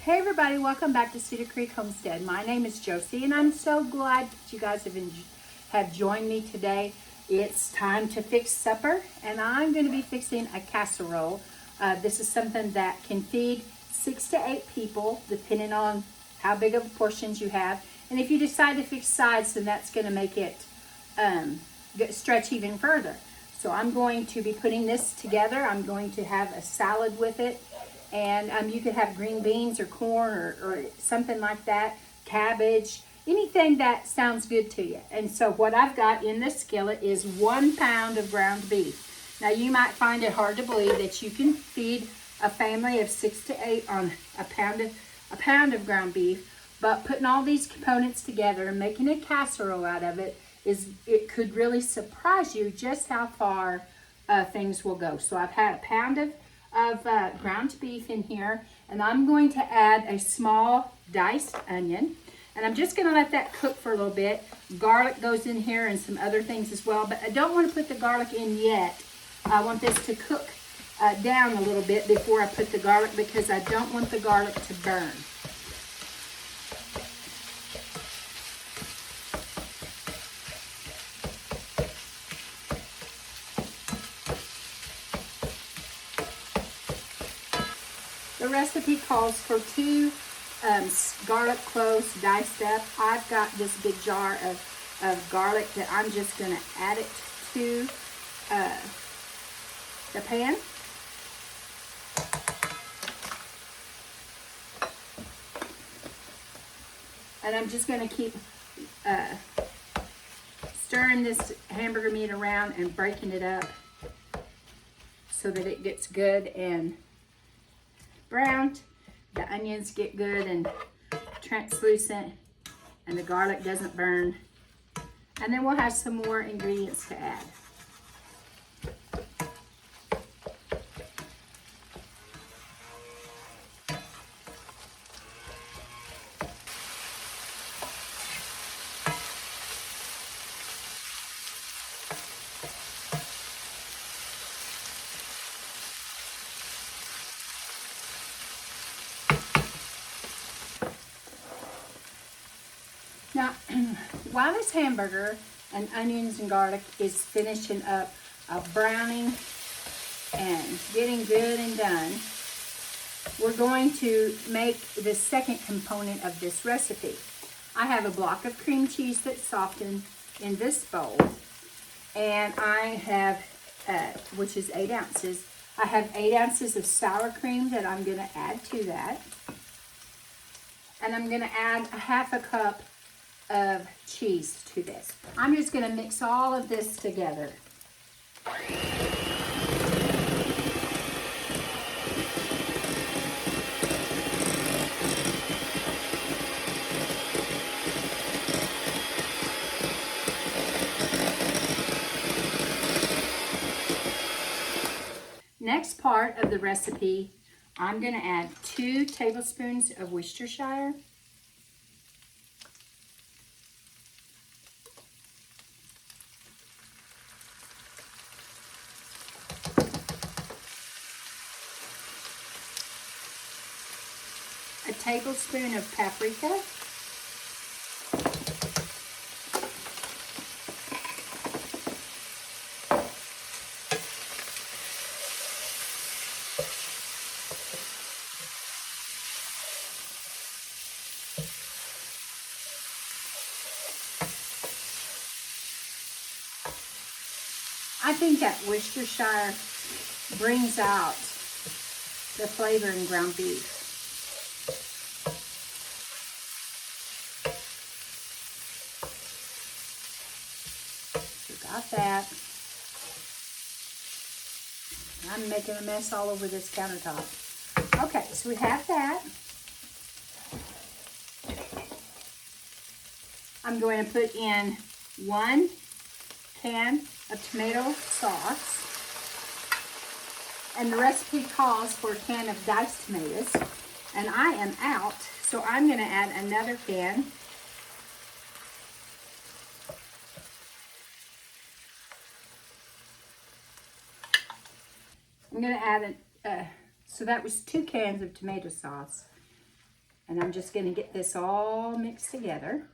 Hey everybody, welcome back to Cedar Creek Homestead. My name is Josie and I'm so glad that you guys have joined me today. It's time to fix supper and I'm going to be fixing a casserole. This is something that can feed 6 to 8 people depending on how big of portions you have. And if you decide to fix sides, then that's going to make it stretch even further. So I'm going to be putting this together. I'm going to have a salad with it. And you could have green beans or corn or something like that, cabbage, anything that sounds good to you. And so what I've got in this skillet is 1 pound of ground beef. Now you might find it hard to believe that you can feed a family of 6 to 8 on a pound of ground beef, but putting all these components together and making a casserole out of it could really surprise you just how far things will go. So I've had a pound of ground beef in here, and I'm going to add a small diced onion, and I'm just going to let that cook for a little bit. Garlic goes in here and some other things as well, but I don't want to put the garlic in yet. I want this to cook down a little bit before I put the garlic because I don't want the garlic to burn. The recipe calls for 2 garlic cloves diced up. I've got this big jar of garlic that I'm just going to add it to the pan. And I'm just going to keep stirring this hamburger meat around and breaking it up so that it gets good and browned, the onions get good and translucent, and the garlic doesn't burn. And then we'll have some more ingredients to add. Now, while this hamburger and onions and garlic is finishing up browning and getting good and done, we're going to make the second component of this recipe. I have a block of cream cheese that's softened in this bowl, and I have, which is 8 ounces, I have 8 ounces of sour cream that I'm going to add to that. And I'm going to add a 1/2 cup of cheese to this. I'm just going to mix all of this together. Next part of the recipe, I'm going to add 2 tablespoons of Worcestershire. A tablespoon of paprika. I think that Worcestershire brings out the flavor in ground beef. Got that. I'm making a mess all over this countertop. Okay, so we have that. I'm going to put in 1 can of tomato sauce. And the recipe calls for a can of diced tomatoes. And I am out, so I'm going to add another can. I'm going to add, so that was 2 cans of tomato sauce. And I'm just going to get this all mixed together.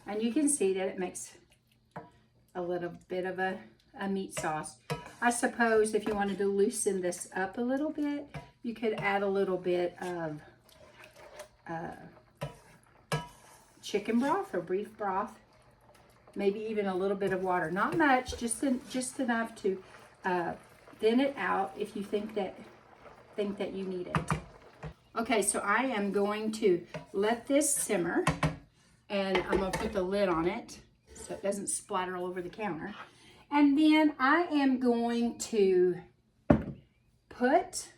And you can see that it makes a little bit of a meat sauce. I suppose if you wanted to loosen this up a little bit, you could add a little bit of chicken broth or beef broth, maybe even a little bit of water. Not much, just enough to thin it out if you think that you need it. Okay, so I am going to let this simmer, and I'm going to put the lid on it so it doesn't splatter all over the counter. And then I am going to put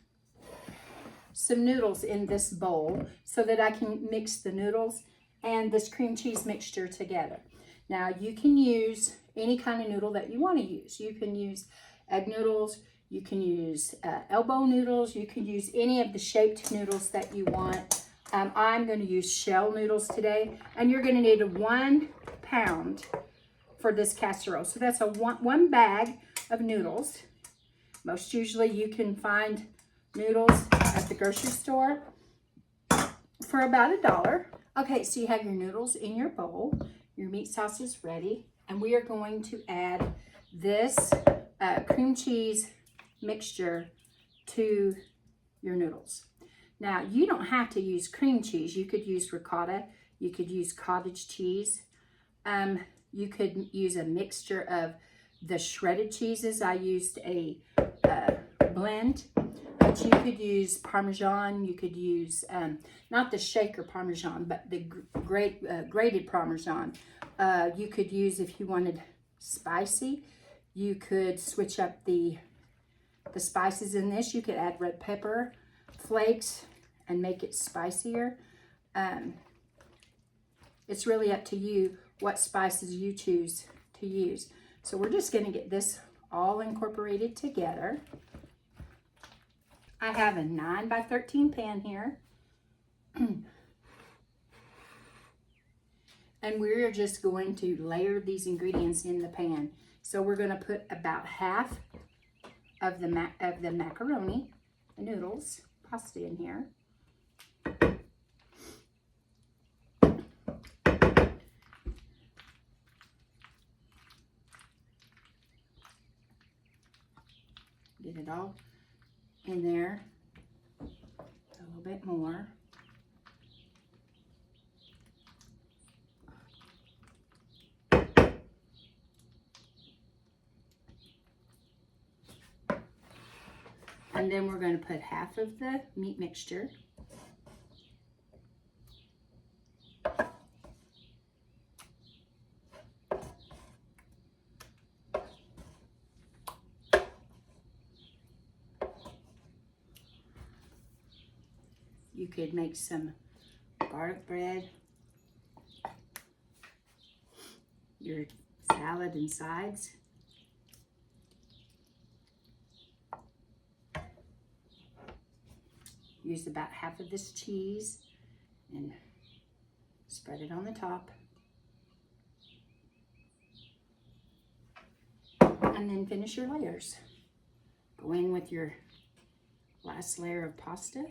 some noodles in this bowl so that I can mix the noodles and this cream cheese mixture together. Now you can use any kind of noodle that you want to use. You can use egg noodles, you can use elbow noodles, you can use any of the shaped noodles that you want. I'm going to use shell noodles today, and you're going to need 1 pound for this casserole. So that's one bag of noodles. Most usually you can find noodles at the grocery store for about $1. Okay, so you have your noodles in your bowl. Your meat sauce is ready, and we are going to add this cream cheese mixture to your noodles. Now, you don't have to use cream cheese. You could use ricotta. You could use cottage cheese. You could use a mixture of the shredded cheeses. I used a blend, but you could use Parmesan. You could use, not the shaker Parmesan, but the grated Parmesan. You could use, if you wanted spicy, you could switch up the spices in this. You could add red pepper flakes and make it spicier. It's really up to you what spices you choose to use. So we're just going to get this all incorporated together. I have a 9 by 13 pan here. And we're just going to layer these ingredients in the pan. So we're going to put about half of the macaroni, the noodles, pasta in here. Get it all in there, a little bit more. And then we're going to put half of the meat mixture. You could make some garlic bread, your salad and sides. Use about half of this cheese and spread it on the top. And then finish your layers. Go in with your last layer of pasta.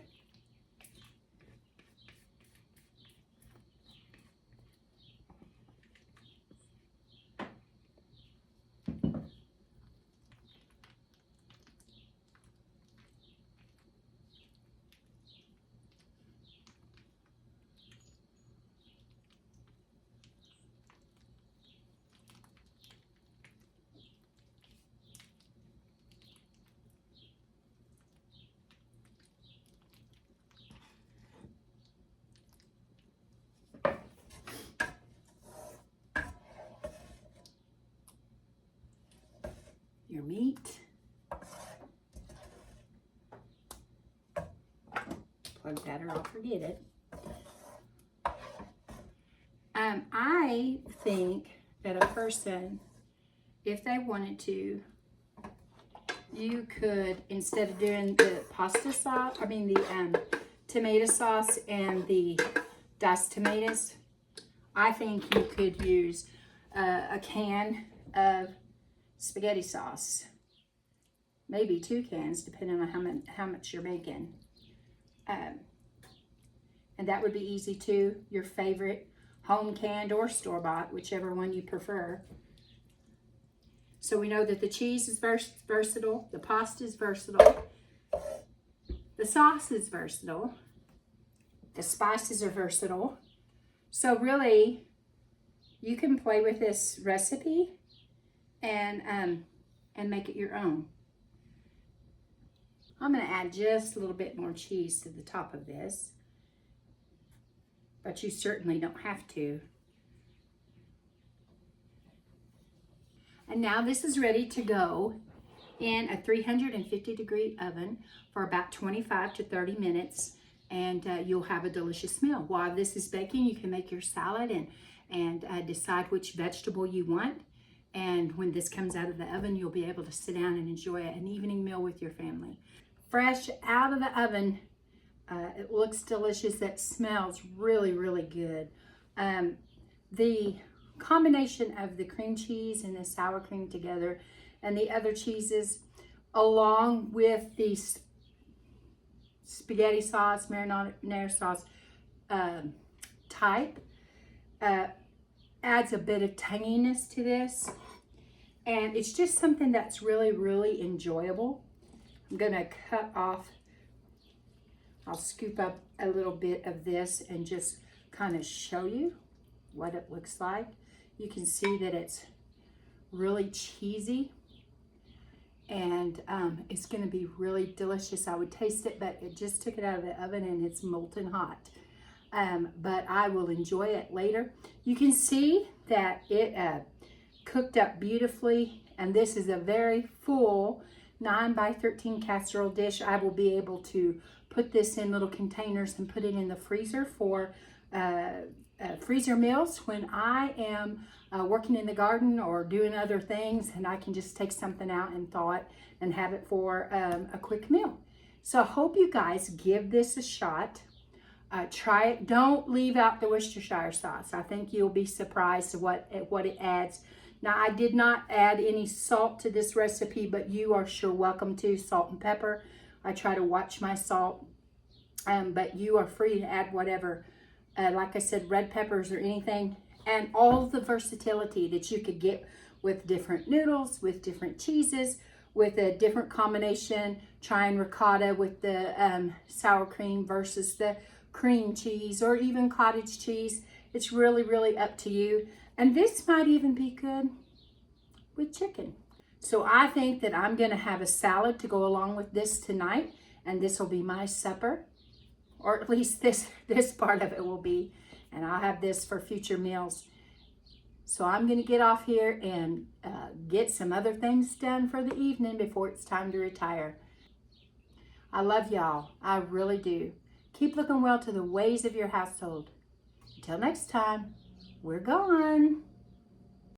Your meat. Plug that or I'll forget it. I think that a person, if they wanted to, you could, instead of doing the pasta sauce, the tomato sauce and the diced tomatoes, I think you could use a can of spaghetti sauce. maybe 2 cans, depending on how much you're making. And that would be easy too. Your favorite home canned or store-bought, whichever one you prefer. So we know that the cheese is versatile, the pasta is versatile, the sauce is versatile, the spices are versatile. So really, you can play with this recipe and make it your own. I'm going to add just a little bit more cheese to the top of this, but you certainly don't have to. And now this is ready to go in a 350-degree oven for about 25 to 30 minutes, and you'll have a delicious meal. While this is baking, you can make your salad and decide which vegetable you want. And when this comes out of the oven, you'll be able to sit down and enjoy an evening meal with your family. Fresh out of the oven, it looks delicious. It smells really, really good. The combination of the cream cheese and the sour cream together and the other cheeses, along with the spaghetti sauce, marinara sauce type, adds a bit of tanginess to this. And it's just something that's really, really enjoyable. I'm gonna cut off, I'll scoop up a little bit of this and just kind of show you what it looks like. You can see that it's really cheesy, and it's gonna be really delicious. I would taste it, but it just took it out of the oven and it's molten hot. But I will enjoy it later. You can see that it cooked up beautifully, and this is a very full 9 by 13 casserole dish. I will be able to put this in little containers and put it in the freezer for freezer meals when I am working in the garden or doing other things, and I can just take something out and thaw it and have it for a quick meal. So I hope you guys give this a shot. Try it. Don't leave out the Worcestershire sauce. I think you'll be surprised at what it adds. Now, I did not add any salt to this recipe, but you are sure welcome to. Salt and pepper. I try to watch my salt, but you are free to add whatever. Like I said, red peppers or anything, and all the versatility that you could get with different noodles, with different cheeses, with a different combination. Trying ricotta with the sour cream versus the cream cheese, or even cottage cheese. It's really, really up to you. And this might even be good with chicken. So I think that I'm gonna have a salad to go along with this tonight, and this will be my supper, or at least this part of it will be, and I'll have this for future meals. So I'm gonna get off here and get some other things done for the evening before it's time to retire. I love y'all, I really do. Keep looking well to the ways of your household. Until next time, we're gone.